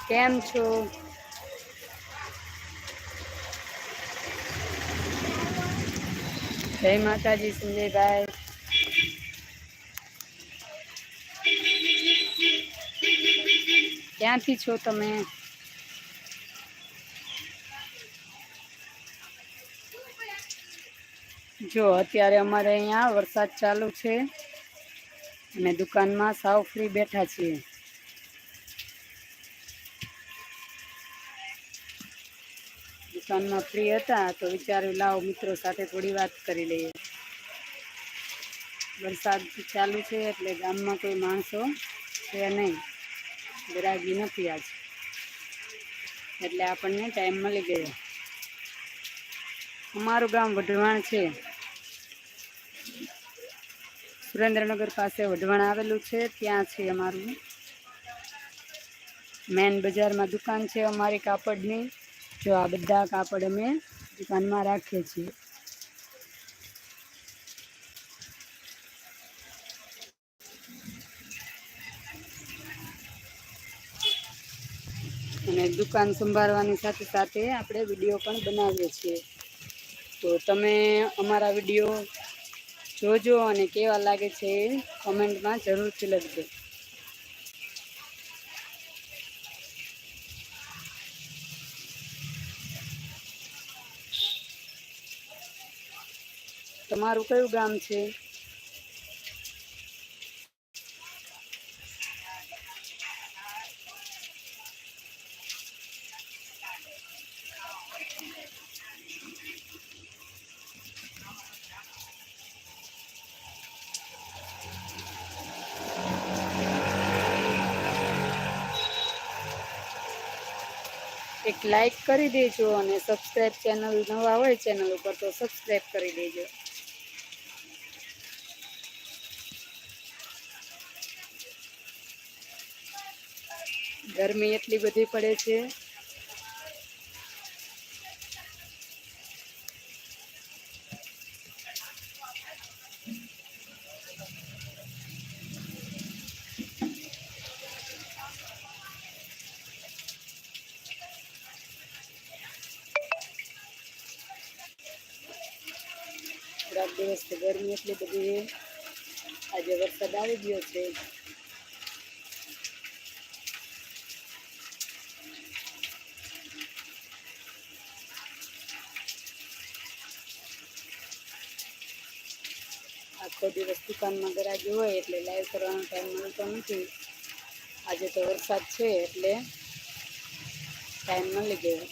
કેમ છો? જય માતાજી સંજયભાઈ. ક્યાંથી છો તમે? જો અત્યારે અમારે અહીંયા વરસાદ ચાલુ છે અને દુકાનમાં સાવ ફ્રી બેઠા છીએ. દુકાનમાં ફ્રી હતા તો વિચાર્યું લાવો મિત્રો સાથે થોડી વાત કરી લઈએ. વરસાદ ચાલુ છે એટલે ગામમાં કોઈ માણસો છે નહીં, ગરાગી નથી આજ, એટલે આપણને ટાઈમ મળી ગયો. અમારું ગામ વઢવાણ છે. સુરેન્દ્રનગર પાસે વઢવાણ આવેલું છે, ત્યાં છે અમારું. મેન બજારમાં દુકાન છે અમારી કાપડની. જો આ બધા કાપડ અમે દુકાનમાં રાખીએ છીએ. અને દુકાન સંભાળવાની સાથે સાથે આપણે વિડીયો પણ બનાવીએ છીએ. તો તમે અમારા વિડીયો જોજો અને કેવા લાગે છે એ કોમેન્ટમાં જરૂરથી લખજો. તમારું કયું ગામ છે? એક લાઈક કરી દેજો અને સબસ્ક્રાઈબ, ચેનલ નવા હોય ચેનલ ઉપર તો સબસ્ક્રાઈબ કરી દેજો. ગરમી એટલી બધી પડે છે. થોડાક દિવસથી ગરમી એટલી બધી છે. આજે વરસાદ આવી ગયો છે. આખો દિવસ દુકાનમાં ગરાગી હોય એટલે લાઈવ કરવાનો ટાઈમ મળતો નથી. આજે તો વરસાદ છે એટલે ટાઈમ મળી ગયો.